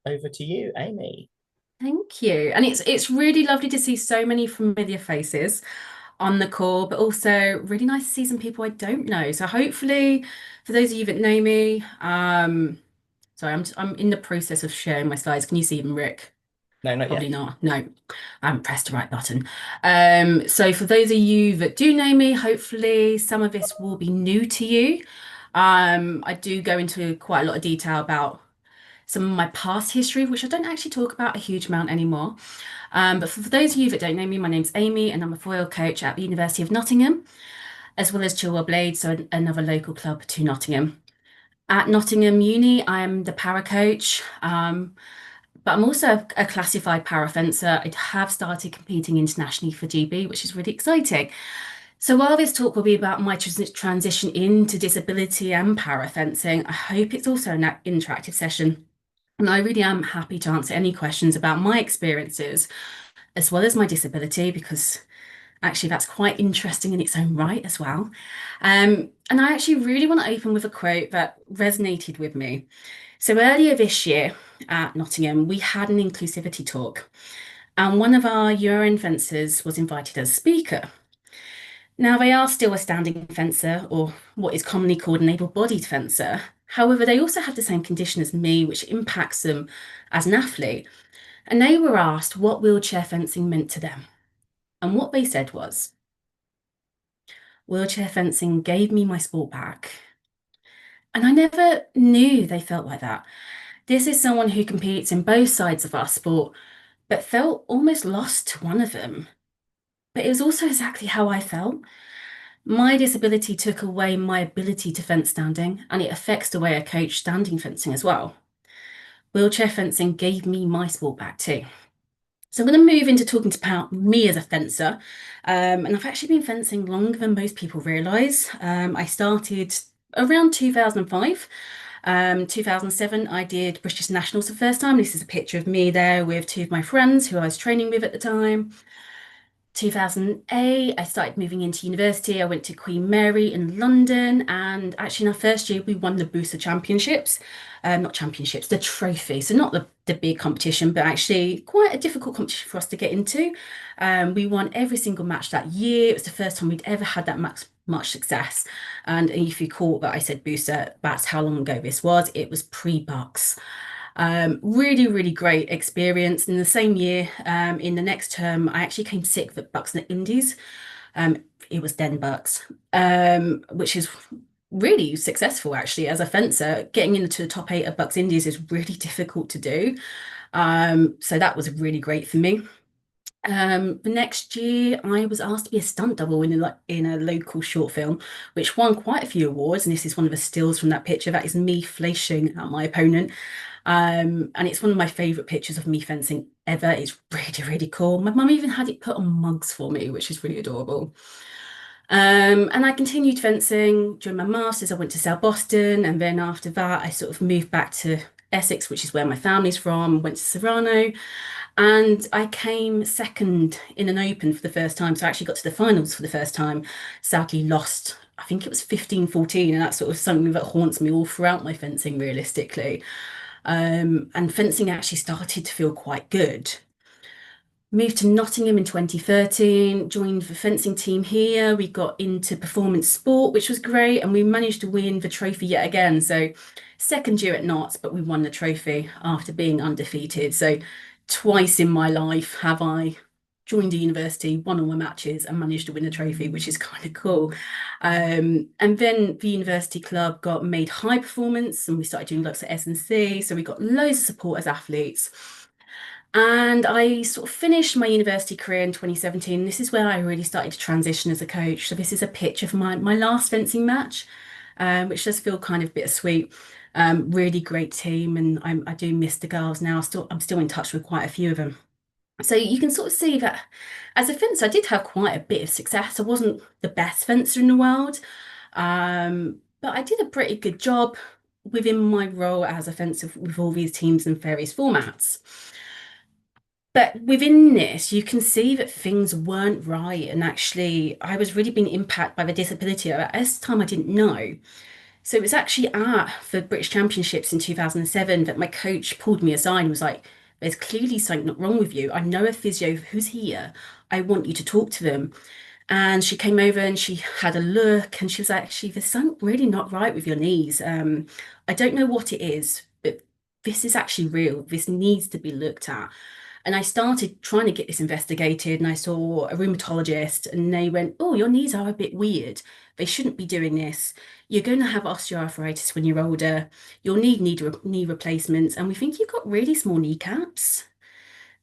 over to you, Amy. Thank you. And it's really lovely to see so many familiar faces on the call, but also really nice to see some people I don't know. So hopefully, for those of you that know me, sorry, I'm in the process of sharing my slides. Can you see them, Rick? No, not Probably yet. not. No, I haven't pressed the right button. So for those of you that do know me, hopefully some of this will be new to you. I do go into quite a lot of detail about some of my past history, which I don't actually talk about a huge amount anymore. But for those of you that don't know me, my name's Amy, and I'm a foil coach at the University of Nottingham, as well as Chilwell Blades, so another local club to Nottingham. At Nottingham Uni, I am the para coach, but I'm also a classified para fencer. I have started competing internationally for GB, which is really exciting. So while this talk will be about my transition into disability and para fencing, I hope it's also an interactive session. And I really am happy to answer any questions about my experiences as well as my disability, because actually that's quite interesting in its own right as well. And I actually really want to open with a quote that resonated with me. So earlier this year at Nottingham, we had an inclusivity talk, and one of our urine fencers was invited as a speaker. Now, they are still a standing fencer, or what is commonly called an able-bodied fencer. However, they also have the same condition as me, which impacts them as an athlete. And they were asked what wheelchair fencing meant to them. And what they said was, wheelchair fencing gave me my sport back. And I never knew they felt like that. This is someone who competes in both sides of our sport, but felt almost lost to one of them. But it was also exactly how I felt. My disability took away my ability to fence standing, and it affects the way I coach standing fencing as well. Wheelchair fencing gave me my sport back too. So I'm going to move into talking about me as a fencer. And I've actually been fencing longer than most people realise. I started around 2005. 2007, I did British Nationals for the first time. This is a picture of me there with two of my friends who I was training with at the time. 2008, I started moving into university. I went to Queen Mary in London, and actually, in our first year, we won the Booster Championships. Not championships, the trophy. So, not the big competition, but actually quite a difficult competition for us to get into. We won every single match that year. It was the first time we'd ever had that much success. And if you call that I said Booster, that's how long ago this was. It was pre-Bucks. Really, really great experience. In the same year, in the next term, I actually came sick at Bucks in the Indies. It was Den Bucks, which is really successful actually as a fencer. Getting into the top eight of Bucks Indies is really difficult to do. So that was really great for me. The next year, I was asked to be a stunt double in a local short film, which won quite a few awards. And this is one of the stills from that picture. That is me flashing at my opponent. And it's one of my favourite pictures of me fencing ever. It's really, really cool. My mum even had it put on mugs for me, which is really adorable. And I continued fencing during my masters. I went to South Boston, and then after that, I sort of moved back to Essex, which is where my family's from. Went to Serrano, and I came second in an open for the first time. So I actually got to the finals for the first time. Sadly, lost. I think it was 15-14, and that's sort of something that haunts me all throughout my fencing, realistically. And fencing actually started to feel quite good. Moved to Nottingham in 2013, joined the fencing team here. We got into performance sport, which was great, and we managed to win the trophy yet again. So, second year at Notts, but we won the trophy after being undefeated. So, twice in my life have I joined a university, won all my matches, and managed to win a trophy, which is kind of cool. And then the university club got made high performance, and we started doing lots of S&C. So, we got loads of support as athletes. And I sort of finished my university career in 2017. This is where I really started to transition as a coach. So this is a picture of my last fencing match, which does feel kind of bittersweet. Really great team, and I do miss the girls now. I'm still in touch with quite a few of them. So you can sort of see that as a fencer, I did have quite a bit of success. I wasn't the best fencer in the world, but I did a pretty good job within my role as a fencer with all these teams and various formats. But within this, you can see that things weren't right. And actually, I was really being impacted by the disability. At this time, I didn't know. So it was actually at the British Championships in 2007 that my coach pulled me aside and was like, there's clearly something not wrong with you. I know a physio who's here. I want you to talk to them. And she came over and she had a look and she was like, actually, there's something really not right with your knees. I don't know what it is, but this is actually real. This needs to be looked at. And I started trying to get this investigated, and I saw a rheumatologist, and they went, oh, your knees are a bit weird. They shouldn't be doing this. You're going to have osteoarthritis when you're older. You'll need knee replacements. And we think you've got really small kneecaps.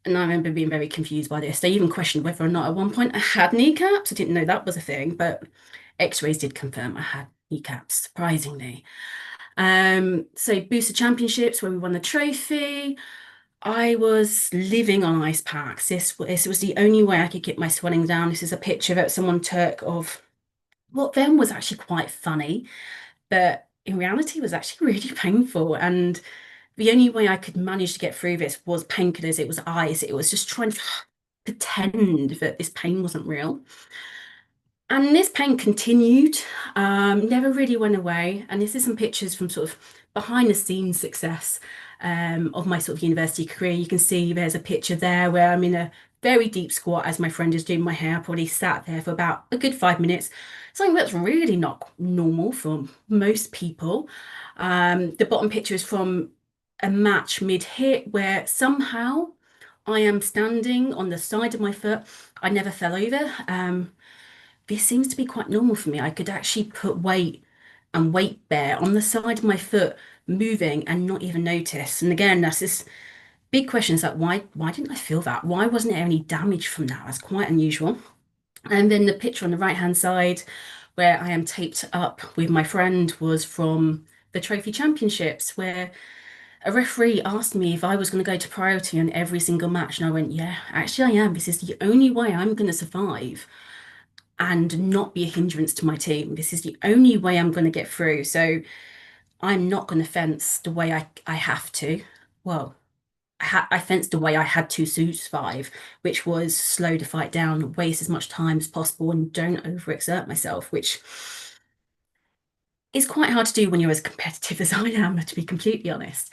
And I remember being very confused by this. They even questioned whether or not at one point I had kneecaps. I didn't know that was a thing, but x-rays did confirm I had kneecaps, surprisingly. So Booster Championships where we won the trophy. I was living on ice packs. This was the only way I could get my swelling down. This is a picture that someone took of what then was actually quite funny, but in reality was actually really painful. And the only way I could manage to get through this was painkillers. It was ice. It was just trying to pretend that this pain wasn't real. And this pain continued, never really went away. And this is some pictures from sort of behind the scenes success of my sort of university career. You can see there's a picture there where I'm in a very deep squat as my friend is doing my hair. I probably sat there for about a good 5 minutes, something that's really not normal for most people. The bottom picture is from a match mid-hit where somehow I am standing on the side of my foot. I never fell over. This seems to be quite normal for me. I could actually put weight and weight bear on the side of my foot moving and not even notice. And again, that's this big question is like, why didn't I feel that? Why wasn't there any damage from that? That's quite unusual. And then the picture on the right hand side where I am taped up with my friend was from the Trophy Championships, where a referee asked me if I was going to go to priority on every single match. And I went, yeah, actually I am. This is the only way I'm going to survive and not be a hindrance to my team. This is the only way I'm going to get through. So I'm not going to fence the way I have to. Well, I fenced the way I had to survive, which was slow the fight down, waste as much time as possible, and don't overexert myself, which is quite hard to do when you're as competitive as I am, to be completely honest.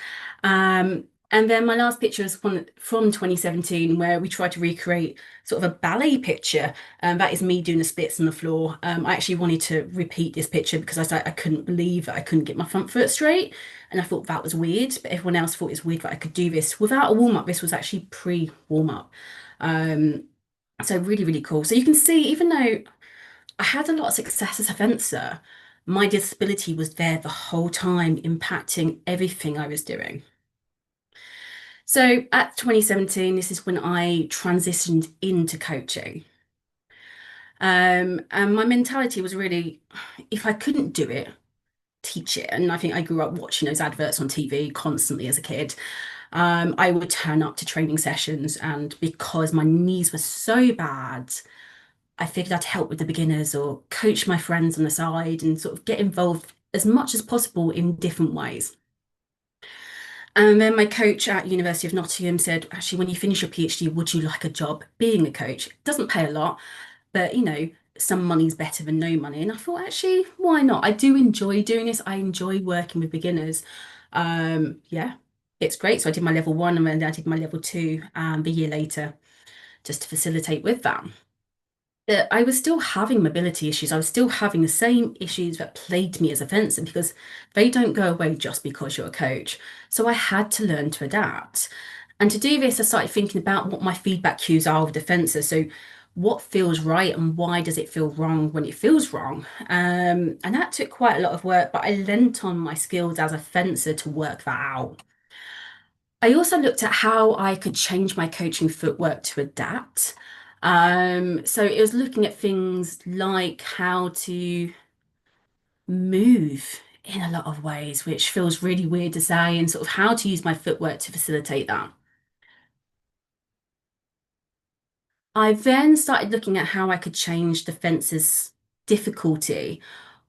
And then my last picture is from 2017, where we tried to recreate sort of a ballet picture. That is me doing the splits on the floor. I actually wanted to repeat this picture because I couldn't believe that I couldn't get my front foot straight. And I thought that was weird, but everyone else thought it's weird that I could do this without a warm up. This was actually pre-warm up. Um, so really, really cool. So you can see, even though I had a lot of success as a fencer, my disability was there the whole time, impacting everything I was doing. So at 2017, this is when I transitioned into coaching. And my mentality was really, if I couldn't do it, teach it. And I think I grew up watching those adverts on TV constantly as a kid. I would turn up to training sessions, and because my knees were so bad, I figured I'd help with the beginners or coach my friends on the side and sort of get involved as much as possible in different ways. And then my coach at University of Nottingham said, actually, when you finish your PhD, would you like a job being a coach? It doesn't pay a lot, but some money's better than no money. And I thought, actually, why not? I do enjoy doing this. I enjoy working with beginners. Yeah, it's great. So I did my level one and then I did my level two the year later just to facilitate with that. But I was still having mobility issues. I was still having the same issues that plagued me as a fencer because they don't go away just because you're a coach. So I had to learn to adapt. And to do this, I started thinking about what my feedback cues are with the fencer. So what feels right and why does it feel wrong when it feels wrong? And that took quite a lot of work, but I lent on my skills as a fencer to work that out. I also looked at how I could change my coaching footwork to adapt. So it was looking at things like how to move in a lot of ways, which feels really weird to say, and sort of how to use my footwork to facilitate that. I then started looking at how I could change the fence's difficulty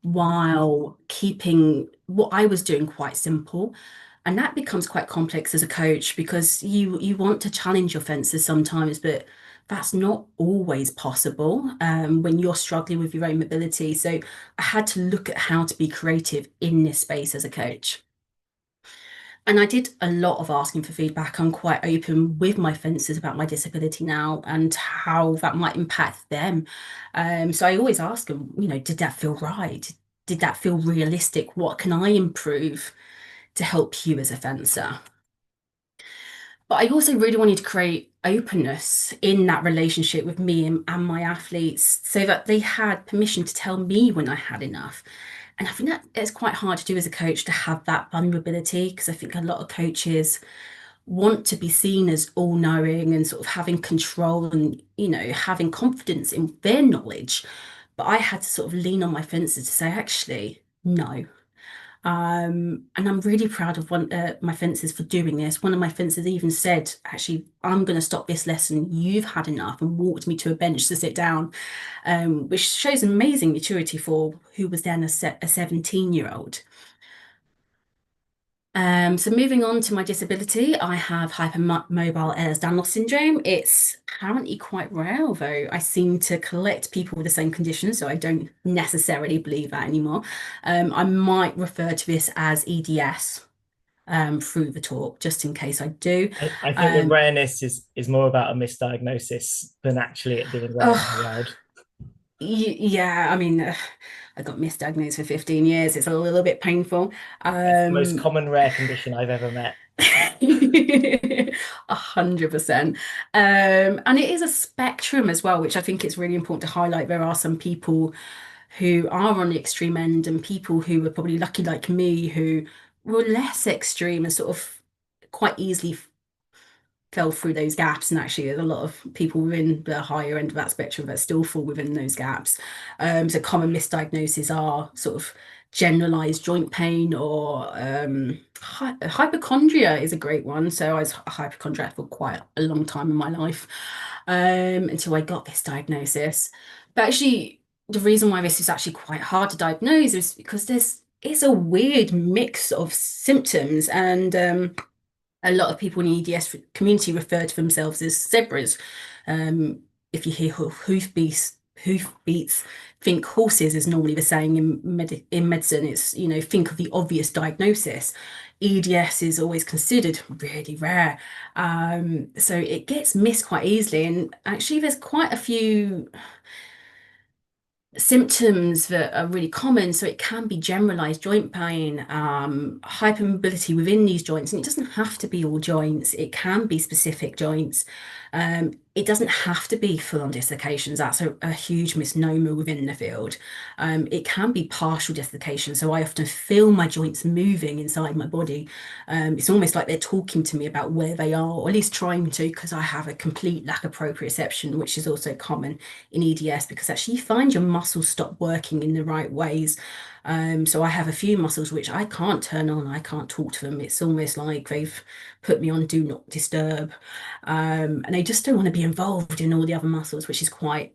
while keeping what I was doing quite simple. And that becomes quite complex as a coach because you want to challenge your fences sometimes, but that's not always possible when you're struggling with your own mobility. So I had to look at how to be creative in this space as a coach. And I did a lot of asking for feedback. I'm quite open with my fences about my disability now and how that might impact them. So I always ask them, did that feel right? Did that feel realistic? What can I improve to help you as a fencer? But I also really wanted to create openness in that relationship with me and my athletes so that they had permission to tell me when I had enough. And I think that it's quite hard to do as a coach to have that vulnerability because I think a lot of coaches want to be seen as all knowing and sort of having control and, having confidence in their knowledge. But I had to sort of lean on my fences to say, actually, no. And I'm really proud of my fencers for doing this. One of my fencers even said, actually, I'm going to stop this lesson. You've had enough, and walked me to a bench to sit down, which shows amazing maturity for who was then a 17-year-old. So moving on to my disability, I have hypermobile Ehlers-Danlos syndrome. It's apparently quite rare, although I seem to collect people with the same condition, so I don't necessarily believe that anymore. I might refer to this as EDS through the talk, just in case I do. I think the Um, rareness is more about a misdiagnosis than actually it being rare in the oh, world. yeah, I mean, I got misdiagnosed for 15 years. It's a little bit painful. It's the most Um, common rare condition I've ever met. 100%. And it is a spectrum as well, which I think it's really important to highlight. There are some people who are on the extreme end and people who are probably lucky like me who were less extreme and sort of quite easily fell through those gaps. And actually, there's a lot of people within the higher end of that spectrum that still fall within those gaps. So common misdiagnoses are sort of generalized joint pain or hypochondria is a great one. So I was a hypochondriac for quite a long time in my life until I got this diagnosis. But actually, the reason why this is actually quite hard to diagnose is because it's a weird mix of symptoms and a lot of people in the EDS community refer to themselves as zebras. Um, if you hear hoofbeats, think horses is normally the saying in medicine. It's, think of the obvious diagnosis. EDS is always considered really rare. So it gets missed quite easily. And actually, there's quite a few symptoms that are really common. So it can be generalized joint pain, hypermobility within these joints, and it doesn't have to be all joints. It can be specific joints. It doesn't have to be full-on dislocations. That's a huge misnomer within the field. It can be partial dislocation. So I often feel my joints moving inside my body. It's almost like they're talking to me about where they are, or at least trying to, because I have a complete lack of proprioception, which is also common in EDS because actually you find your muscles stop working in the right ways. So I have a few muscles which I can't turn on, I can't talk to them. It's almost like they've put me on do not disturb. And they just don't want to be involved in all the other muscles, which is quite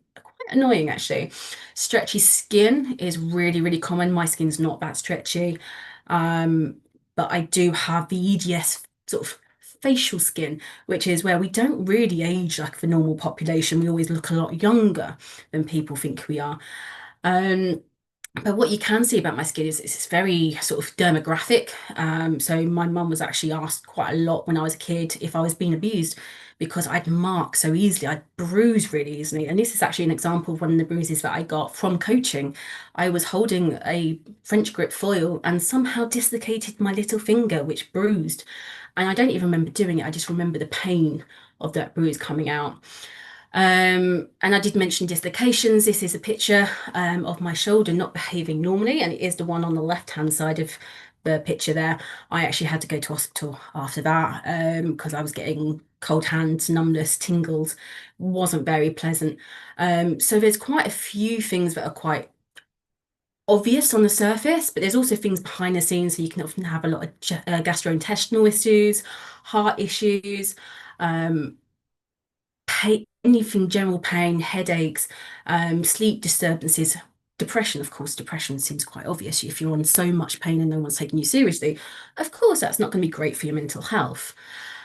annoying actually. Stretchy skin is really, really common. My skin's not that stretchy. Um, but I do have the EDS sort of facial skin, which is where we don't really age like the normal population. We always look a lot younger than people think we are. Um, but what you can see about my skin is it's very sort of dermographic. So my mum was actually asked quite a lot when I was a kid if I was being abused because I'd mark so easily, I'd bruise really easily. And this is actually an example of one of the bruises that I got from coaching. I was holding a French grip foil and somehow dislocated my little finger, which bruised. And I don't even remember doing it. I just remember the pain of that bruise coming out. And I did mention dislocations. This is a picture of my shoulder not behaving normally, and it is the one on the left-hand side of the picture there. I actually had to go to hospital after that because I was getting cold hands, numbness, tingles. Wasn't very pleasant. So there's quite a few things that are quite obvious on the surface, but there's also things behind the scenes. So you can often have a lot of gastrointestinal issues, heart issues. Um, pain, anything general pain, headaches, sleep disturbances, depression. Of course, depression seems quite obvious. If you're on so much pain and no one's taking you seriously, of course, that's not going to be great for your mental health.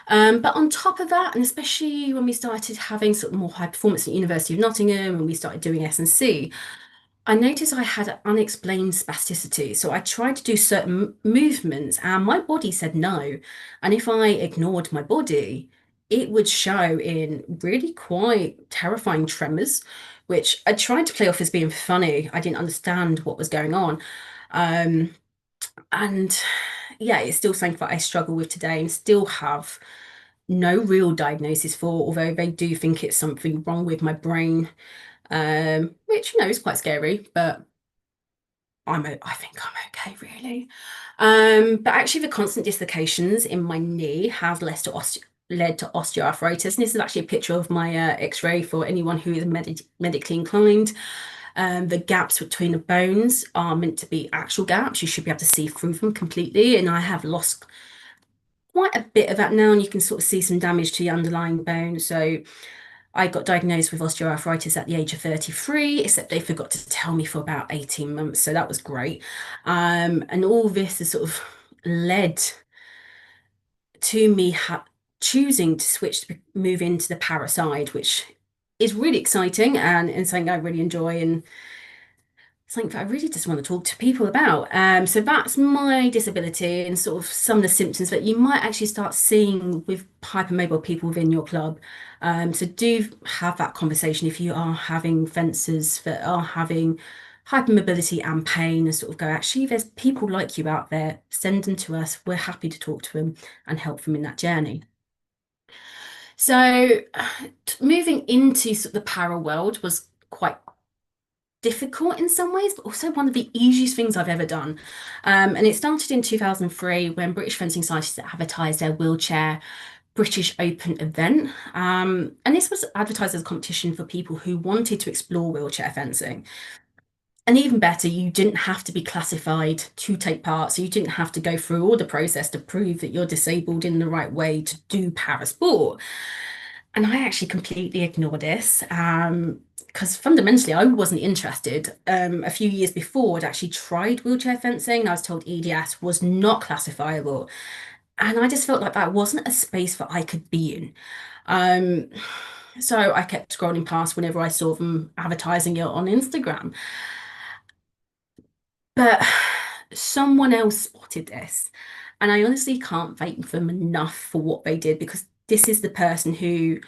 But on top of that, and especially when we started having sort of more high performance at University of Nottingham and we started doing S&C, I noticed I had unexplained spasticity. So I tried to do certain movements and my body said no. And if I ignored my body, it would show in really quite terrifying tremors, which I tried to play off as being funny. I didn't understand what was going on. Um, and yeah, it's still something that I struggle with today and still have no real diagnosis for, although they do think it's something wrong with my brain, which, is quite scary, but I think I'm okay, really. But actually, the constant dislocations in my knee have led to osteoarthritis. And this is actually a picture of my X-ray for anyone who is medically inclined. The gaps between the bones are meant to be actual gaps. You should be able to see through them completely. And I have lost quite a bit of that now, and you can sort of see some damage to the underlying bone. So I got diagnosed with osteoarthritis at the age of 33, except they forgot to tell me for about 18 months. So that was great. And all this has sort of led to me choosing to move into the para side, which is really exciting and something I really enjoy. And something that I really just want to talk to people about. So that's my disability and sort of some of the symptoms that you might actually start seeing with hypermobile people within your club. So do have that conversation if you are having fencers that are having hypermobility and pain and sort of go, actually, there's people like you out there, send them to us. We're happy to talk to them and help them in that journey. So moving into sort of the para world was quite difficult in some ways, but also one of the easiest things I've ever done. And it started in 2003 when British Fencing Society advertised their wheelchair British Open event. And this was advertised as a competition for people who wanted to explore wheelchair fencing. And even better, you didn't have to be classified to take part. So you didn't have to go through all the process to prove that you're disabled in the right way to do para sport. And I actually completely ignored this because fundamentally I wasn't interested. A few years before, I'd actually tried wheelchair fencing and I was told EDS was not classifiable. And I just felt like that wasn't a space that I could be in. Um, so I kept scrolling past whenever I saw them advertising it on Instagram. But someone else spotted this. And I honestly can't thank them enough for what they did because this is the person who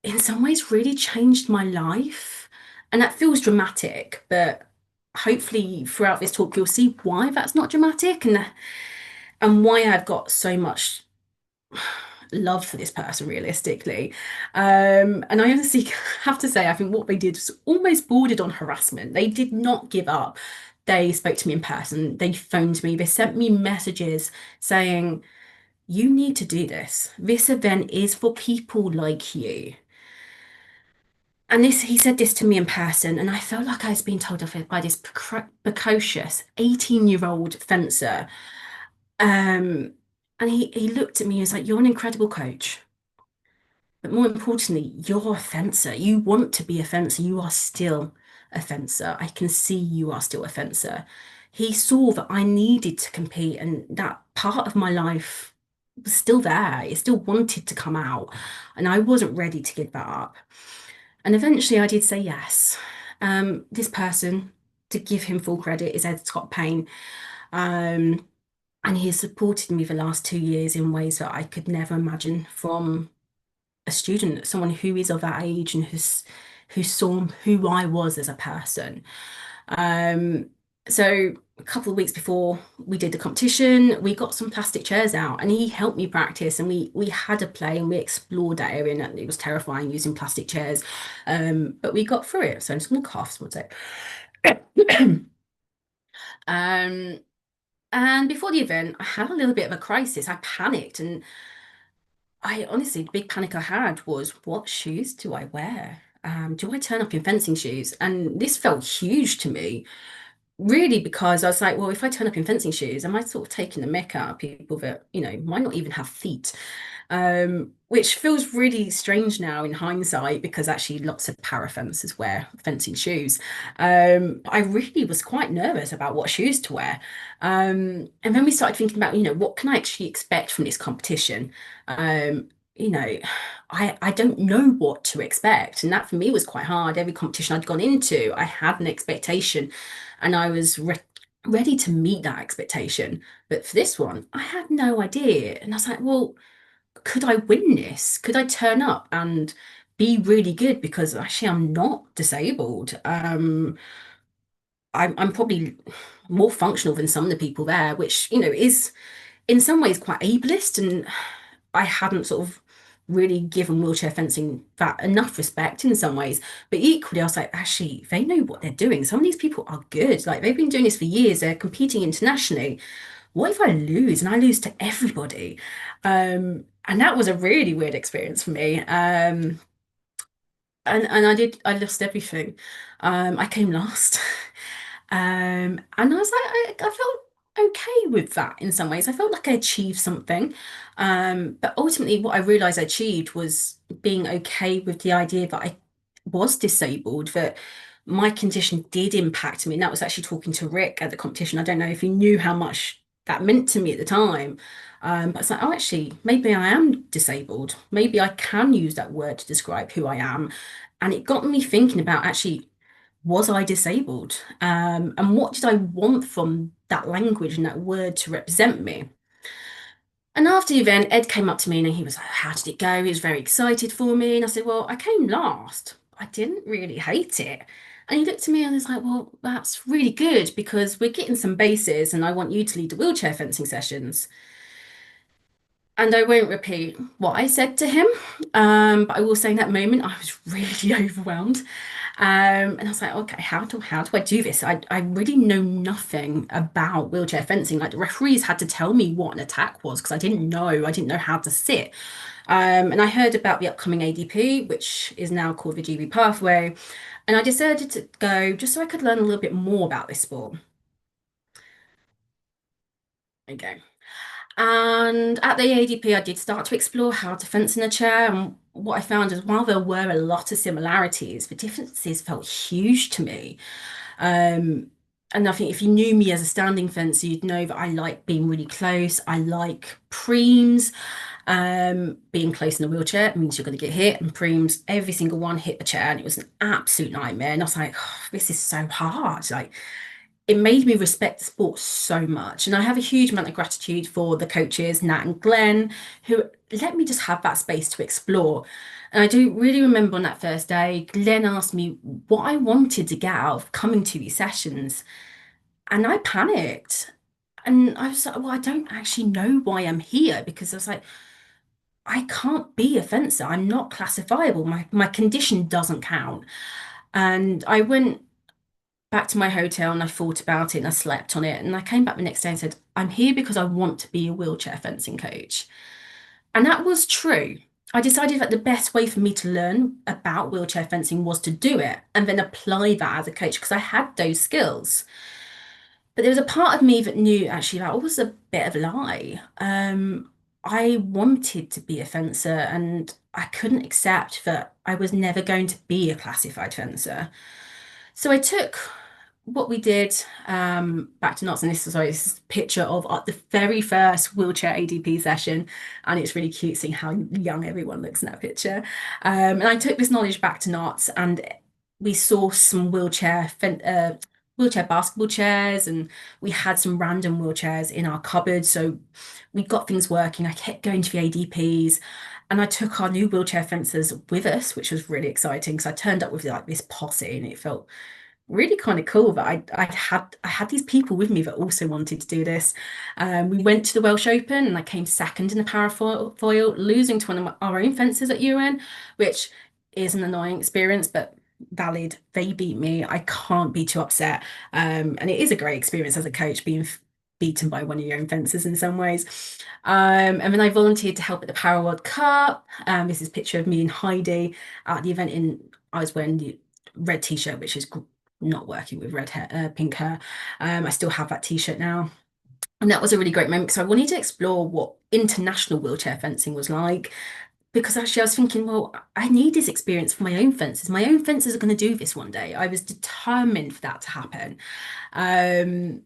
in some ways really changed my life. And that feels dramatic, but hopefully throughout this talk you'll see why that's not dramatic and why I've got so much love for this person realistically. And I honestly have to say I think what they did was almost bordered on harassment. They did not give up. They spoke to me in person, they phoned me, they sent me messages saying, you need to do this. This event is for people like you. And this, he said this to me in person, and I felt like I was being told off by this precocious 18-year-old fencer. Um, and he looked at me and was like, you're an incredible coach. But more importantly, you're a fencer. You want to be a fencer. You are still a fencer. I can see you are still a fencer. He saw that I needed to compete, and that part of my life was still there. It still wanted to come out, and I wasn't ready to give that up. And eventually I did say yes. This person, to give him full credit, is Ed Scott Payne. Um, and he has supported me the last 2 years in ways that I could never imagine from a student, someone who is of that age and who saw who I was as a person. Um, so a couple of weeks before we did the competition, we got some plastic chairs out and he helped me practice and we had a play and we explored that area and it was terrifying using plastic chairs. But we got through it. So I'm just gonna cough one sec. Um, and before the event, I had a little bit of a crisis. I panicked and I honestly, the big panic I had was what shoes do I wear? Do I turn up in fencing shoes? And this felt huge to me. really because I was like, well, if I turn up in fencing shoes, am I sort of taking the mick out of people that, might not even have feet? Which feels really strange now in hindsight because actually lots of para fencers wear fencing shoes. I really was quite nervous about what shoes to wear. And then we started thinking about, what can I actually expect from this competition? You know, I don't know what to expect. And that for me was quite hard. Every competition I'd gone into, I had an expectation and I was ready to meet that expectation. But for this one, I had no idea. And I was like, well, could I win this? Could I turn up and be really good? Because actually, I'm not disabled. I'm probably more functional than some of the people there, which, is in some ways quite ableist. And I hadn't sort of really given wheelchair fencing that enough respect in some ways. But equally, I was like, actually, they know what they're doing. Some of these people are good. Like they've been doing this for years. They're competing internationally. What if I lose and I lose to everybody? And that was a really weird experience for me. And I lost everything. I came last. And I was like, I felt okay with that in some ways. I felt like I achieved something. But ultimately, what I realized I achieved was being okay with the idea that I was disabled, that my condition did impact me. And that was actually talking to Rick at the competition. I don't know if he knew how much that meant to me at the time. But it's like, oh, actually, maybe I am disabled. Maybe I can use that word to describe who I am. And it got me thinking about actually, was I disabled? And what did I want from that language and that word to represent me? And after the event, Ed came up to me and he was like, how did it go? He was very excited for me. And I said, well, I came last. I didn't really hate it. And he looked at me and was like, well, that's really good because we're getting some bases and I want you to lead the wheelchair fencing sessions. And I won't repeat what I said to him, but I will say in that moment I was really overwhelmed. And I was like, okay, how do I do this? I really know nothing about wheelchair fencing. Like the referees had to tell me what an attack was because I didn't know. I didn't know how to sit. And I heard about the upcoming ADP, which is now called the GB Pathway. And I decided to go just so I could learn a little bit more about this sport. There you go. And at the ADP, I did start to explore how to fence in a chair. And what I found is while there were a lot of similarities, the differences felt huge to me. Um, and I think if you knew me as a standing fencer, you'd know that I like being really close. I like preems. Being close in a wheelchair means you're going to get hit, and preems, every single one hit the chair, and it was an absolute nightmare. And I was like, oh, this is so hard. Like, it made me respect the sport so much. And I have a huge amount of gratitude for the coaches, Nat and Glenn, who let me just have that space to explore. And I do really remember on that first day, Glenn asked me what I wanted to get out of coming to these sessions. And I panicked. And I was like, well, I don't actually know why I'm here because I was like, I can't be a fencer. I'm not classifiable. My condition doesn't count. And I went back to my hotel and I thought about it and I slept on it. And I came back the next day and said, I'm here because I want to be a wheelchair fencing coach. And that was true. I decided that the best way for me to learn about wheelchair fencing was to do it and then apply that as a coach because I had those skills. But there was a part of me that knew actually that was a bit of a lie. I wanted to be a fencer and I couldn't accept that I was never going to be a classified fencer. So I took what we did back to Knots, and this is a picture of the very first wheelchair ADP session, and it's really cute seeing how young everyone looks in that picture. And I took this knowledge back to Knots, and we saw some wheelchair basketball chairs, and we had some random wheelchairs in our cupboard. So we got things working. I kept going to the ADPs. And I took our new wheelchair fencers with us, which was really exciting because I turned up with like this posse and it felt really kind of cool that I had these people with me that also wanted to do this. We went to the Welsh Open and I came second in the parafoil, losing to one of our own fencers at UN, which is an annoying experience, but valid. They beat me. I can't be too upset. And it is a great experience as a coach being beaten by one of your own fencers in some ways. And then I volunteered to help at the Para World Cup. This is a picture of me and Heidi at the event I was wearing the red t-shirt, which is not working with red hair, pink hair. I still have that t-shirt now. And that was a really great moment because I wanted to explore what international wheelchair fencing was like. Because actually, I was thinking, well, I need this experience for my own fences. My own fences are going to do this one day. I was determined for that to happen. Um,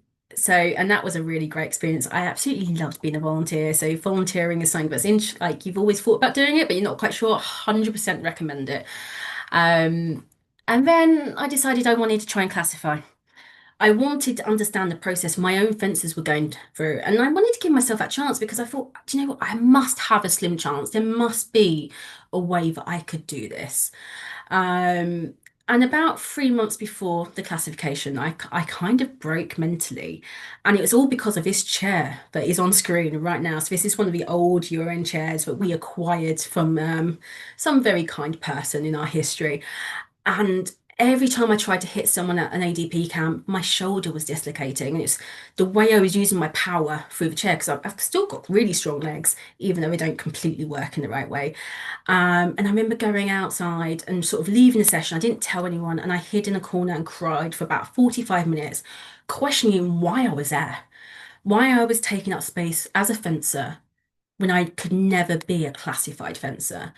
and that was a really great experience. I absolutely loved being a volunteer. So volunteering is something that's like you've always thought about doing it, but you're not quite sure. 100% recommend it. Um, and then I decided I wanted to try and classify. I wanted to understand the process my own fences were going through, and I wanted to give myself that chance because I thought, do you know what? I must have a slim chance. There must be a way that I could do this. Um, and about 3 months before the classification, I kind of broke mentally. And it was all because of this chair that is on screen right now. So this is one of the old Euro chairs that we acquired from some very kind person in our history. And every time I tried to hit someone at an ADP camp, my shoulder was dislocating. And it's the way I was using my power through the chair, because I've still got really strong legs, even though they don't completely work in the right way. And I remember going outside and sort of leaving the session. I didn't tell anyone, and I hid in a corner and cried for about 45 minutes, questioning why I was there, why I was taking up space as a fencer when I could never be a classified fencer.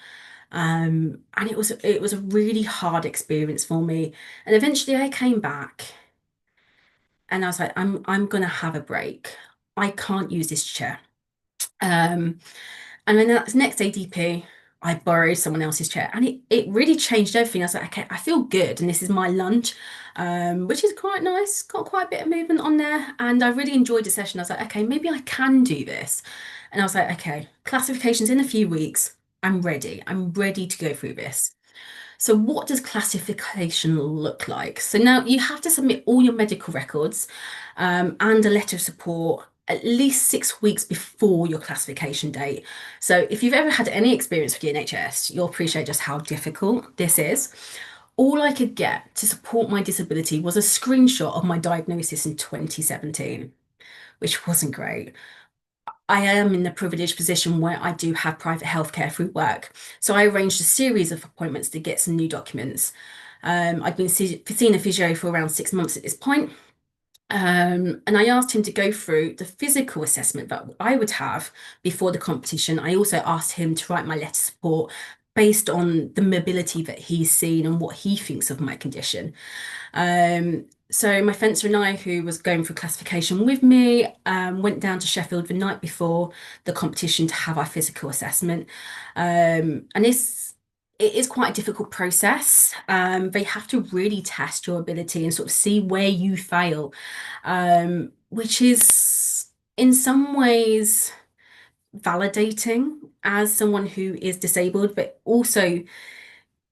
And it was a really hard experience for me. And eventually I came back and I was like, I'm gonna have a break. I can't use this chair. Um, and then that next ADP, I borrowed someone else's chair, and it really changed everything. I was like, okay, I feel good, and this is my lunch, which is quite nice. Got quite a bit of movement on there, and I really enjoyed the session. I was like, okay, maybe I can do this. And I was like, okay, classifications in a few weeks. I'm ready. I'm ready to go through this. So what does classification look like? So now you have to submit all your medical records and a letter of support at least 6 weeks before your classification date. So if you've ever had any experience with the NHS, you'll appreciate just how difficult this is. All I could get to support my disability was a screenshot of my diagnosis in 2017, which wasn't great. I am in the privileged position where I do have private healthcare through work. So I arranged a series of appointments to get some new documents. I'd been seeing a physio for around 6 months at this point. And I asked him to go through the physical assessment that I would have before the competition. I also asked him to write my letter of support based on the mobility that he's seen and what he thinks of my condition. So my fencer and I, who was going for classification with me, went down to Sheffield the night before the competition to have our physical assessment. And it is quite a difficult process. They have to really test your ability and sort of see where you fail, which is in some ways validating as someone who is disabled, but also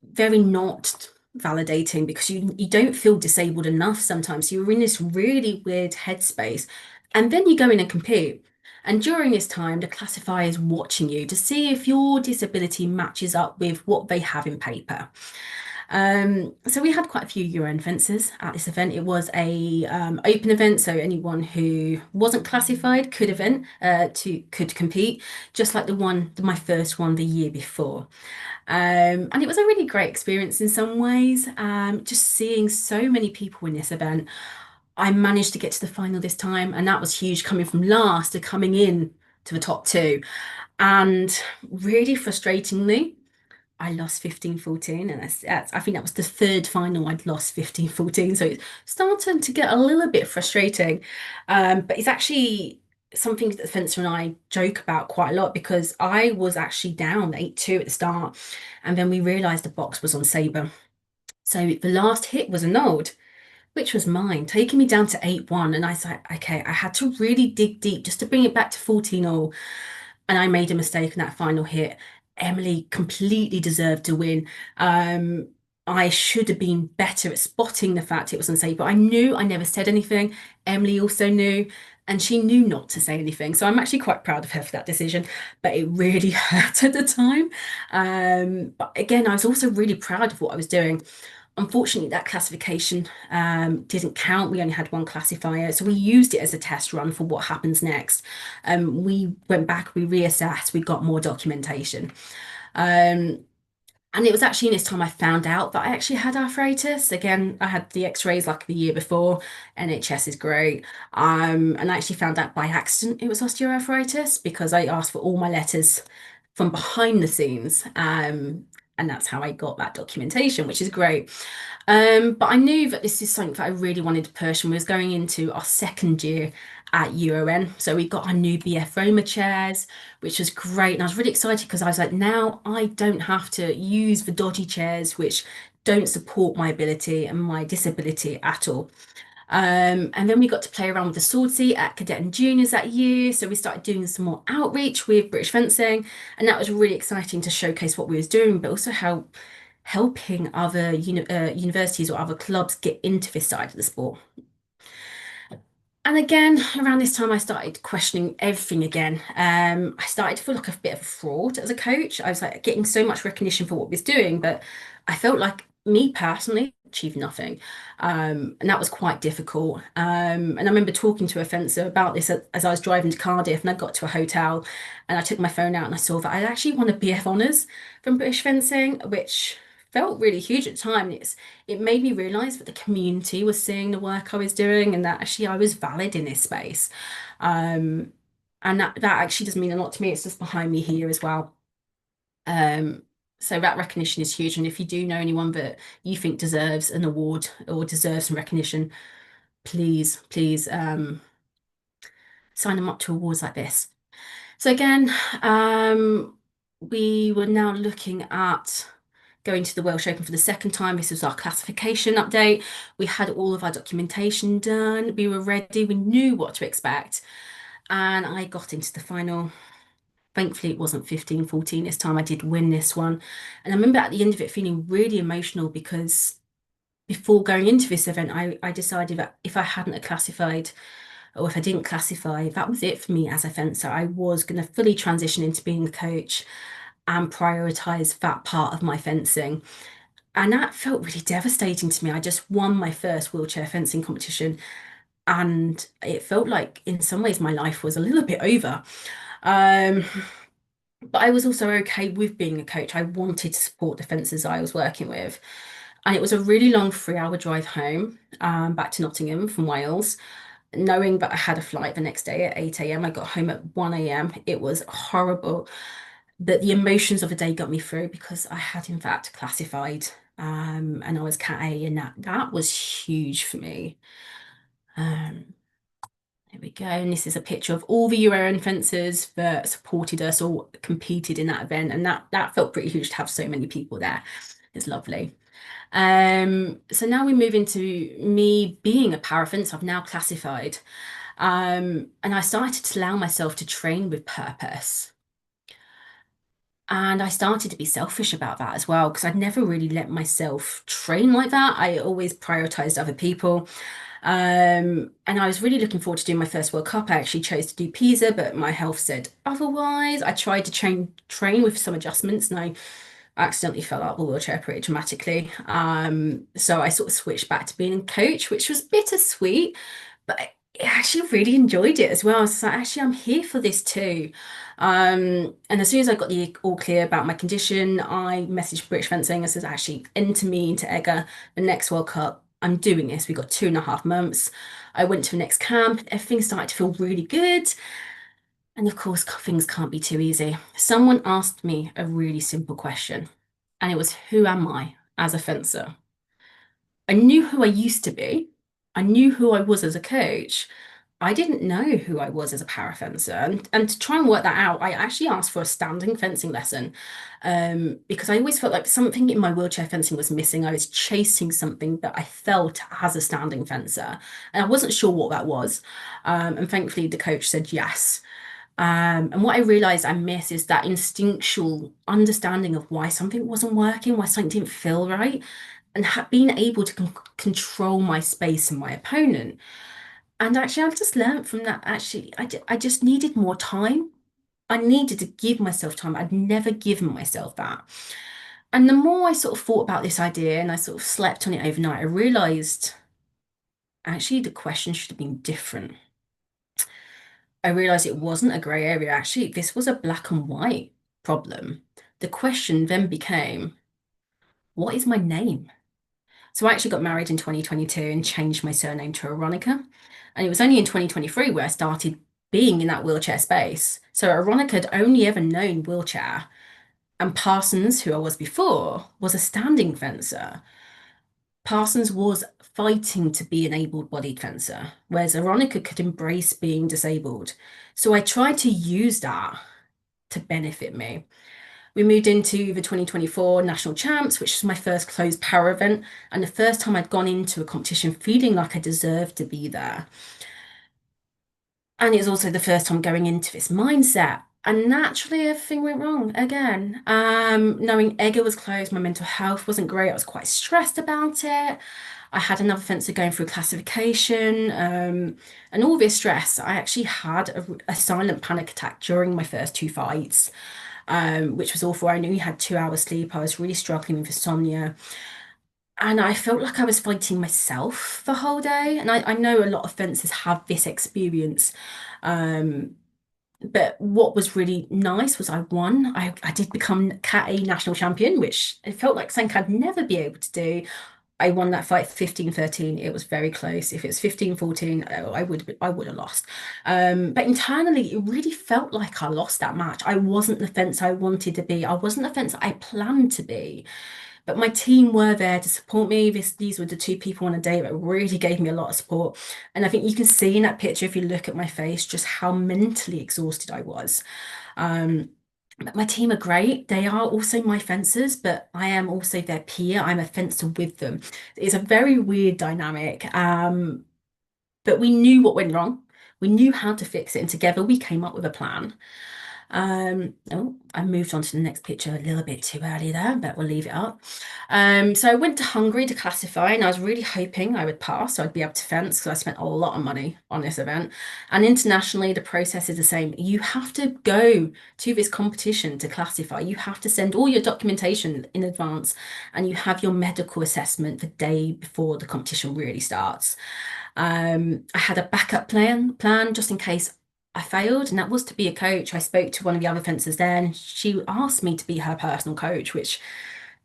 very not validating because you don't feel disabled enough sometimes. You're in this really weird headspace, and then you go in and compete. And during this time, the classifier is watching you to see if your disability matches up with what they have in paper. So we had quite a few Euro fencers at this event. It was a open event, so anyone who wasn't classified could compete, just like my first one the year before. And it was a really great experience in some ways. Just seeing so many people in this event. I managed to get to the final this time, and that was huge, coming from last to coming in to the top two. And really frustratingly, I lost 15-14, and I think that was the third final I'd lost 15-14. So it's starting to get a little bit frustrating. But it's actually something that the fencer and I joke about quite a lot because I was actually down 8-2 at the start, and then we realised the box was on Sabre. So the last hit was annulled, which was mine, taking me down to 8-1. And I was like, okay, I had to really dig deep just to bring it back to 14-all. And I made a mistake in that final hit. Emily completely deserved to win. I should have been better at spotting the fact it was unsafe, but I knew I never said anything. Emily also knew, and she knew not to say anything. So I'm actually quite proud of her for that decision, but it really hurt at the time. But again, I was also really proud of what I was doing. Unfortunately, that classification didn't count. We only had one classifier, so we used it as a test run for what happens next. We went back, we reassessed, we got more documentation. Um, And it was actually in this time I found out that I actually had arthritis. Again, I had the x-rays like the year before. NHS is great. And I actually found out by accident it was osteoarthritis because I asked for all my letters from behind the scenes. And that's how I got that documentation, which is great. But I knew that this is something that I really wanted to push, and we was going into our second year at UON. So we got our new BF Roma chairs, which was great. And I was really excited because I was like, now I don't have to use the dodgy chairs, which don't support my ability and my disability at all. And then we got to play around with the SwordSeat at Cadet and Juniors that year. So we started doing some more outreach with British fencing, and that was really exciting to showcase what we was doing, but also how helping other universities or other clubs get into this side of the sport. And again, around this time, I started questioning everything again. I started to feel like a bit of a fraud as a coach. I was like getting so much recognition for what we was doing, but I felt like me personally achieved nothing. And that was quite difficult. And I remember talking to a fencer about this as I was driving to Cardiff, and I got to a hotel and I took my phone out and I saw that I actually won a BF Honours from British Fencing, which felt really huge at the time. It made me realize that the community was seeing the work I was doing and that actually I was valid in this space. Um, and that actually does mean a lot to me. It's just behind me here as well. Um, so that recognition is huge. And if you do know anyone that you think deserves an award or deserves some recognition, please sign them up to awards like this. So again, we were now looking at going to the Welsh Open for the second time. This was our classification update. We had all of our documentation done. We were ready. We knew what to expect. And I got into the final. Thankfully, it wasn't 15-14 this time. I did win this one. And I remember at the end of it feeling really emotional because before going into this event, I decided that if I hadn't have classified or if I didn't classify, that was it for me as a fencer. I was going to fully transition into being a coach and prioritize that part of my fencing. And that felt really devastating to me. I just won my first wheelchair fencing competition, and it felt like in some ways my life was a little bit over. Um, but I was also okay with being a coach. I wanted to support the fencers I was working with. And it was a really long 3 hour drive home, back to Nottingham from Wales. Knowing that I had a flight the next day at 8 a.m., I got home at 1 a.m. It was horrible. But the emotions of the day got me through because I had in fact classified, and I was Cat A, and that was huge for me. Um, there we go. And this is a picture of all the UARN fencers that supported us or competed in that event. And that felt pretty huge to have so many people there. It's lovely. So now we move into me being a para fencer. I've now classified. And I started to allow myself to train with purpose. And I started to be selfish about that as well, because I'd never really let myself train like that. I always prioritized other people. And I was really looking forward to doing my first World Cup. I actually chose to do Pisa, but my health said otherwise. I tried to train with some adjustments, and I accidentally fell out of the wheelchair pretty dramatically. So I sort of switched back to being a coach, which was bittersweet, but I actually really enjoyed it as well. So actually, I'm here for this too. And as soon as I got the all clear about my condition, I messaged British Fencing and said, actually, enter me into EGA, the next World Cup. I'm doing this. We got 2.5 months. I went to the next camp. Everything started to feel really good. And of course, things can't be too easy. Someone asked me a really simple question, and it was, who am I as a fencer? I knew who I used to be. I knew who I was as a coach. I didn't know who I was as a para fencer. And to try and work that out, I actually asked for a standing fencing lesson, because I always felt like something in my wheelchair fencing was missing. I was chasing something that I felt as a standing fencer, and I wasn't sure what that was. And thankfully, the coach said yes. And what I realized I miss is that instinctual understanding of why something wasn't working, why something didn't feel right, and being able to control my space and my opponent. And actually, I've just learned from that. Actually, I just needed more time. I needed to give myself time. I'd never given myself that. And the more I sort of thought about this idea and I sort of slept on it overnight, I realized actually the question should have been different. I realized it wasn't a grey area. Actually, this was a black and white problem. The question then became, what is my name? So I actually got married in 2022 and changed my surname to Aronica. And it was only in 2023 where I started being in that wheelchair space. So Aronica had only ever known wheelchair. And Parsons, who I was before, was a standing fencer. Parsons was fighting to be an able-bodied fencer, whereas Aronica could embrace being disabled. So I tried to use that to benefit me. We moved into the 2024 National Champs, which was my first closed power event, and the first time I'd gone into a competition feeling like I deserved to be there. And it was also the first time going into this mindset. And naturally, everything went wrong again. Knowing Edgar was closed, my mental health wasn't great. I was quite stressed about it. I had another fencer going through classification, and all this stress. I actually had a silent panic attack during my first two fights, which was awful. I only had 2 hours sleep. I was really struggling with insomnia. And I felt like I was fighting myself the whole day. And I know a lot of fencers have this experience. Um, but what was really nice was I won. I did become Cat A national champion, which it felt like something I'd never be able to do. I won that fight 15-13. It was very close. If it was 15-14, I would have lost. But internally, it really felt like I lost that match. I wasn't the fence I wanted to be. I wasn't the fence I planned to be. But my team were there to support me. These were the two people on a day that really gave me a lot of support. And I think you can see in that picture, if you look at my face, just how mentally exhausted I was. Um, but my team are great. They are also my fencers, but I am also their peer. I'm a fencer with them. It's a very weird dynamic. But we knew what went wrong. We knew how to fix it, and together we came up with a plan. Oh, I moved on to the next picture a little bit too early there, but we'll leave it up. So I went to Hungary to classify, and I was really hoping I would pass, so I'd be able to fence because I spent a lot of money on this event. And internationally, the process is the same. You have to go to this competition to classify. You have to send all your documentation in advance, and you have your medical assessment the day before the competition really starts. I had a backup plan just in case I failed, and that was to be a coach. I spoke to one of the other fencers there, and she asked me to be her personal coach, which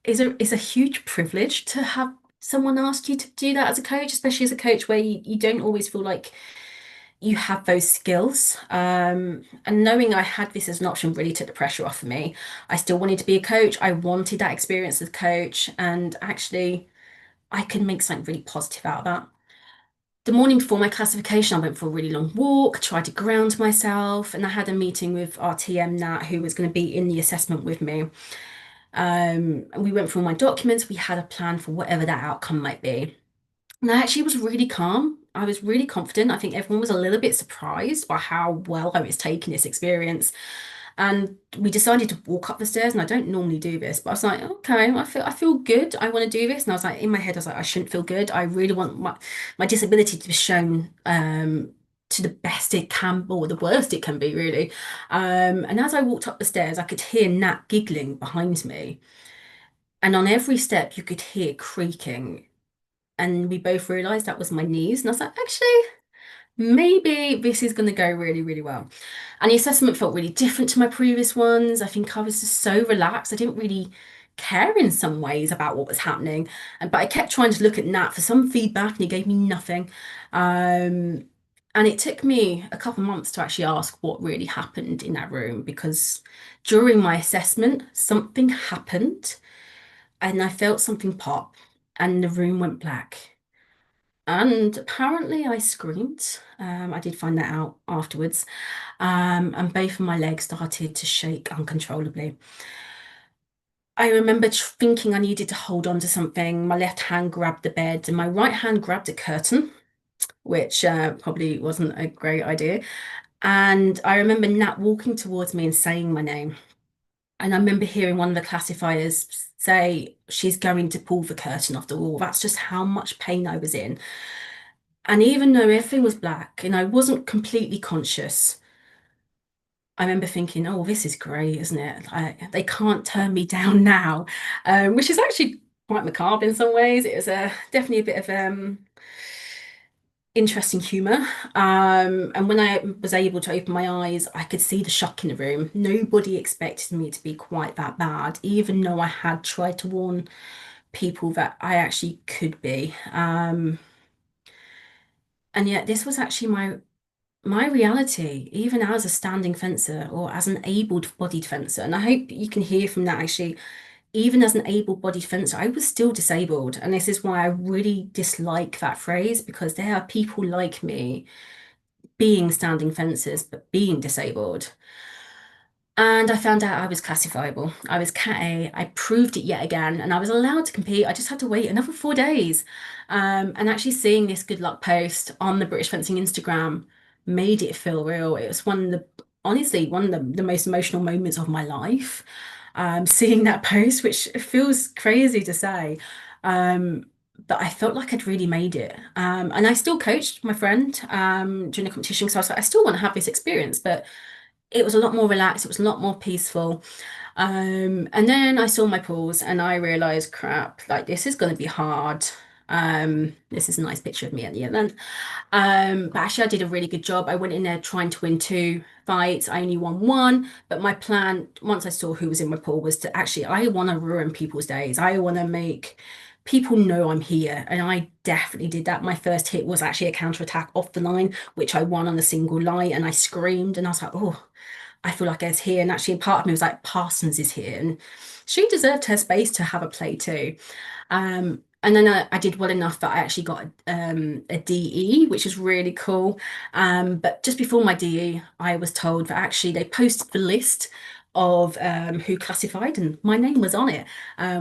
is a huge privilege to have someone ask you to do that as a coach, especially as a coach where you don't always feel like you have those skills. And knowing I had this as an option really took the pressure off of me. I still wanted to be a coach. I wanted that experience as a coach, and actually I can make something really positive out of that. The morning before my classification, I went for a really long walk, tried to ground myself, and I had a meeting with our TM Nat, who was going to be in the assessment with me. And we went through all my documents. We had a plan for whatever that outcome might be. And I actually was really calm. I was really confident. I think everyone was a little bit surprised by how well I was taking this experience. And we decided to walk up the stairs, and I don't normally do this, but I was like, okay, I feel good. I want to do this. And I was like, in my head, I was like, I shouldn't feel good. I really want my disability to be shown to the best it can, or the worst it can be, really. And as I walked up the stairs, I could hear Nat giggling behind me. And on every step, you could hear creaking. And we both realized that was my knees. And I was like, actually, maybe this is going to go really, really well. And the assessment felt really different to my previous ones. I think I was just so relaxed. I didn't really care in some ways about what was happening. But I kept trying to look at Nat for some feedback, and he gave me nothing. Um, and it took me a couple of months to actually ask what really happened in that room, because during my assessment, something happened and I felt something pop and the room went black. And apparently I screamed. I did find that out afterwards. And both of my legs started to shake uncontrollably. I remember thinking I needed to hold on to something. My left hand grabbed the bed, and my right hand grabbed a curtain, which probably wasn't a great idea. And I remember Nat walking towards me and saying my name. And I remember hearing one of the classifiers say, she's going to pull the curtain off the wall. That's just how much pain I was in. And even though everything was black and I wasn't completely conscious, I remember thinking, oh, this is great, isn't it? They can't turn me down now, which is actually quite macabre in some ways. It was definitely a bit of interesting humor. And when I was able to open my eyes, I could see the shock in the room. Nobody expected me to be quite that bad, even though I had tried to warn people that I actually could be. And yet this was actually my reality, even as a standing fencer or as an able-bodied fencer. And I hope you can hear from that actually, even as an able-bodied fencer, I was still disabled. And this is why I really dislike that phrase, because there are people like me being standing fencers, but being disabled. And I found out I was classifiable. I was Cat A. I proved it yet again, and I was allowed to compete. I just had to wait another 4 days. And actually seeing this good luck post on the British Fencing Instagram made it feel real. It was honestly, one of the most emotional moments of my life. Seeing that post, which feels crazy to say. Um, but I felt like I'd really made it. And I still coached my friend during the competition, so I was like, I still want to have this experience, but it was a lot more relaxed, it was a lot more peaceful. And then I saw my pools and I realized, crap, like this is going to be hard. This is a nice picture of me at the event. But actually, I did a really good job. I went in there trying to win 2 fights. I only won one. But my plan, once I saw who was in my pool, was to actually, I want to ruin people's days. I want to make people know I'm here. And I definitely did that. My first hit was actually a counter attack off the line, which I won on a single light. And I screamed and I was like, oh, I feel like I was here. And actually, part of me was like, Parsons is here. And she deserved her space to have a play too. And then I did well enough that I actually got a DE, which is really cool. But just before my DE, I was told that actually they posted the list of who classified, and my name was on it,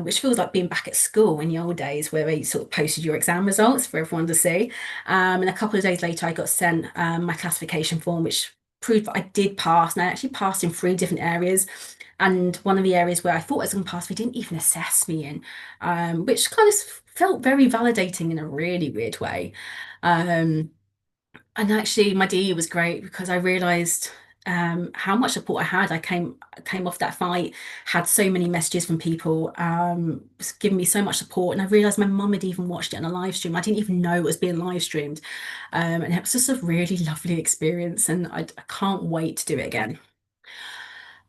which feels like being back at school in the old days where they sort of posted your exam results for everyone to see. And a couple of days later, I got sent my classification form, which proved that I did pass, and I actually passed in 3 different areas. And one of the areas where I thought I was going to pass, they didn't even assess me in, which kind of felt very validating in a really weird way. Um, and actually, my DE was great because I realised how much support I had. I came off that fight, had so many messages from people, giving me so much support, and I realised my mum had even watched it on a live stream. I didn't even know it was being live streamed, and it was just a really lovely experience, and I can't wait to do it again.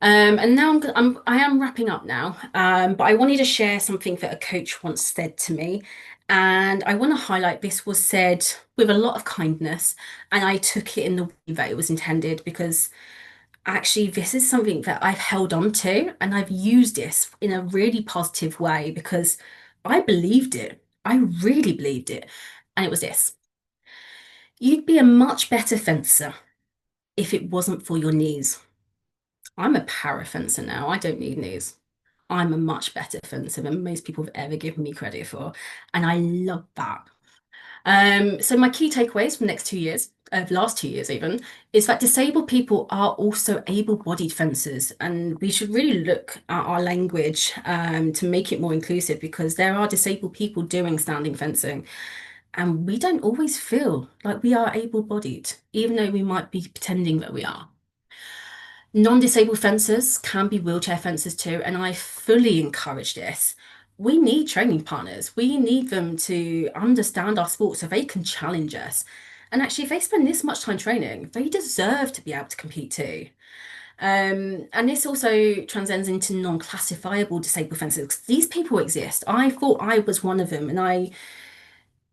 And now I am wrapping up now, but I wanted to share something that a coach once said to me, and I want to highlight this was said with a lot of kindness, and I took it in the way that it was intended because actually this is something that I've held on to, and I've used this in a really positive way because I believed it. I really believed it, and it was this: you'd be a much better fencer if it wasn't for your knees. I'm a para fencer now. I don't need knees. I'm a much better fencer than most people have ever given me credit for. And I love that. So my key takeaways from the next 2 years, last 2 years even, is that disabled people are also able-bodied fencers, and we should really look at our language to make it more inclusive because there are disabled people doing standing fencing, and we don't always feel like we are able-bodied, even though we might be pretending that we are. Non-disabled fencers can be wheelchair fencers too, and I fully encourage this. We need training partners. We need them to understand our sport so they can challenge us. And actually, if they spend this much time training, they deserve to be able to compete too. And this also transcends into non-classifiable disabled fencers, 'cause these people exist. I thought I was one of them, and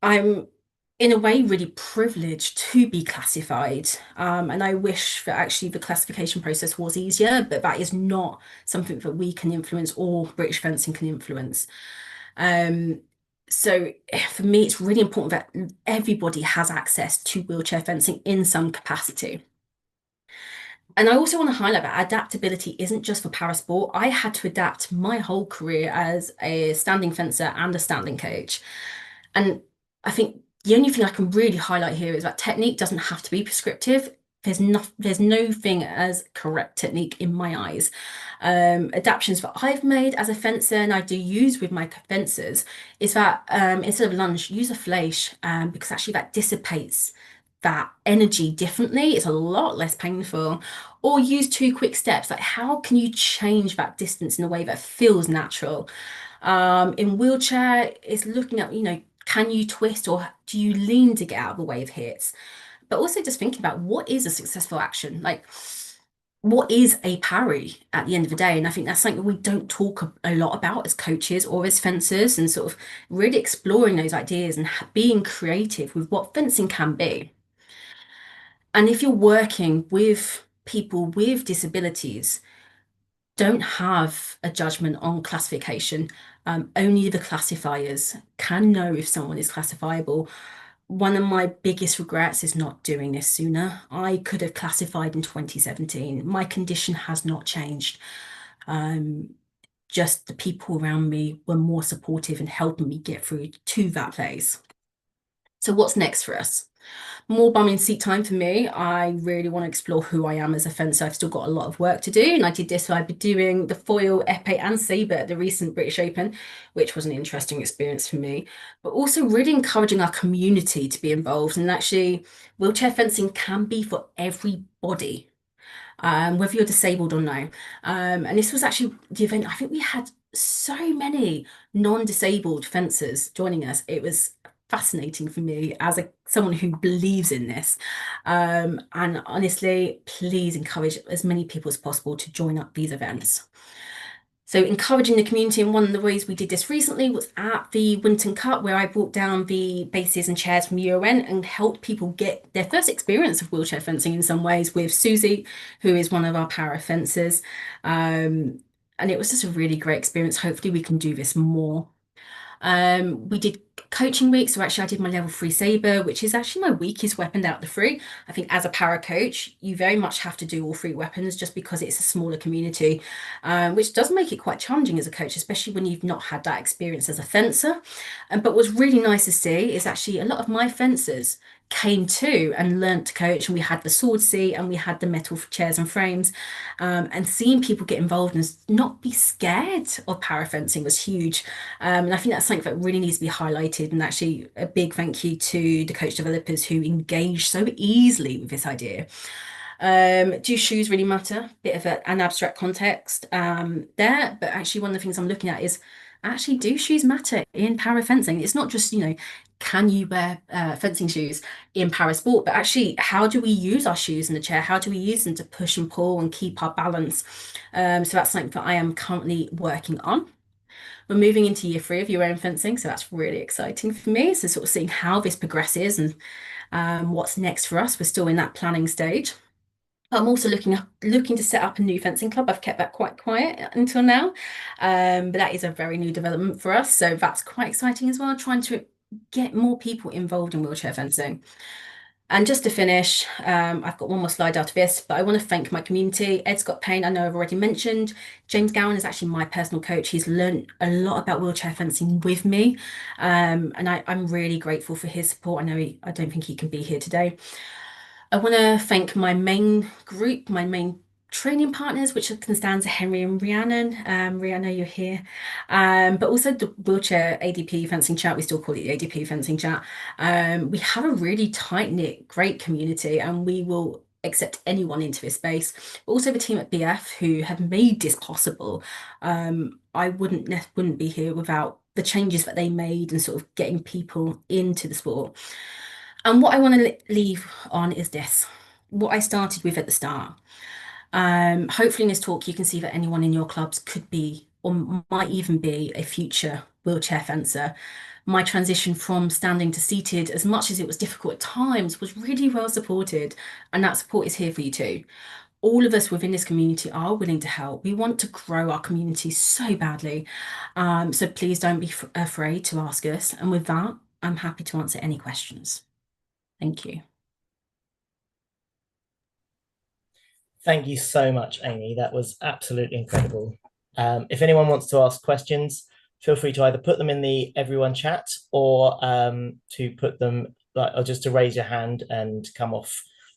I'm in a way really privileged to be classified. And I wish that actually the classification process was easier, but that is not something that we can influence or British fencing can influence. Um, so for me, it's really important that everybody has access to wheelchair fencing in some capacity. And I also want to highlight that adaptability isn't just for parasport. I had to adapt my whole career as a standing fencer and a standing coach. And I think the only thing I can really highlight here is that technique doesn't have to be prescriptive. There's no thing as correct technique in my eyes. Adaptations that I've made as a fencer and I do use with my fencers is that instead of lunge, use a fleche because actually that dissipates that energy differently. It's a lot less painful. Or use 2 quick steps. Like how can you change that distance in a way that feels natural? In wheelchair, it's looking at, can you twist or do you lean to get out of the way of hits? But also just thinking about what is a successful action? Like what is a parry at the end of the day? And I think that's something we don't talk a lot about as coaches or as fencers, and sort of really exploring those ideas and being creative with what fencing can be. And if you're working with people with disabilities, don't have a judgment on classification. Only the classifiers can know if someone is classifiable. One of my biggest regrets is not doing this sooner. I could have classified in 2017. My condition has not changed. Um, just the people around me were more supportive and helping me get through to that phase. So what's next for us? More bum in seat time for me. I really want to explore who I am as a fencer. I've still got a lot of work to do, and I did this. So I've been doing the foil, epee, and sabre at the recent British Open, which was an interesting experience for me. But also really encouraging our community to be involved. And actually, wheelchair fencing can be for everybody, whether you're disabled or no. And this was actually the event. I think we had so many non-disabled fencers joining us. It was fascinating for me as someone who believes in this. And honestly, please encourage as many people as possible to join up these events. So encouraging the community, and one of the ways we did this recently was at the Winton Cup, where I brought down the bases and chairs from UN and helped people get their first experience of wheelchair fencing in some ways with Susie, who is one of our para fencers. And it was just a really great experience. Hopefully we can do this more. We did coaching week. So actually I did my level 3 sabre, which is actually my weakest weapon out of the three. I think as a para coach, you very much have to do all three weapons just because it's a smaller community, which does make it quite challenging as a coach, especially when you've not had that experience as a fencer. But what's really nice to see is actually a lot of my fencers came to and learnt to coach, and we had the SwordSeat and we had the metal chairs and frames, and seeing people get involved and not be scared of para fencing was huge. And I think that's something that really needs to be highlighted, and actually a big thank you to the coach developers who engage so easily with this idea. Do shoes really matter? Bit of an abstract context there, but actually one of the things I'm looking at is actually, do shoes matter in para fencing? It's not just, can you wear fencing shoes in para sport, but actually, how do we use our shoes in the chair? How do we use them to push and pull and keep our balance? So that's something that I am currently working on. We're moving into year 3 of your own fencing, so that's really exciting for me. So sort of seeing how this progresses and what's next for us. We're still in that planning stage. I'm also looking to set up a new fencing club. I've kept that quite quiet until now, but that is a very new development for us. So that's quite exciting as well, trying to get more people involved in wheelchair fencing. And just to finish, I've got one more slide out of this, but I want to thank my community. Ed Scott Payne, I know I've already mentioned. James Gowan is actually my personal coach. He's learned a lot about wheelchair fencing with me, and I'm really grateful for his support. I don't think he can be here today. I want to thank my main group, my main training partners, which are Constanza, Henry, and Rhiannon. Rhiannon, you're here. But also the wheelchair ADP fencing chat. We still call it the ADP fencing chat. We have a really tight-knit, great community, and we will accept anyone into this space. But also the team at BF who have made this possible. I wouldn't be here without the changes that they made and sort of getting people into the sport. And what I want to leave on is this, what I started with at the start. Hopefully in this talk, you can see that anyone in your clubs could be or might even be a future wheelchair fencer. My transition from standing to seated, as much as it was difficult at times, was really well supported, and that support is here for you too. All of us within this community are willing to help. We want to grow our community so badly. So please don't be afraid to ask us. And with that, I'm happy to answer any questions. Thank you. Thank you so much, Aimee. That was absolutely incredible. If anyone wants to ask questions, feel free to either put them in the everyone chat or to put them or just to raise your hand and come on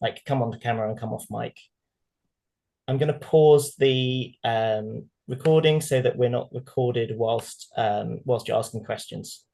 the camera and come off mic. I'm going to pause the recording so that we're not recorded whilst you're asking questions.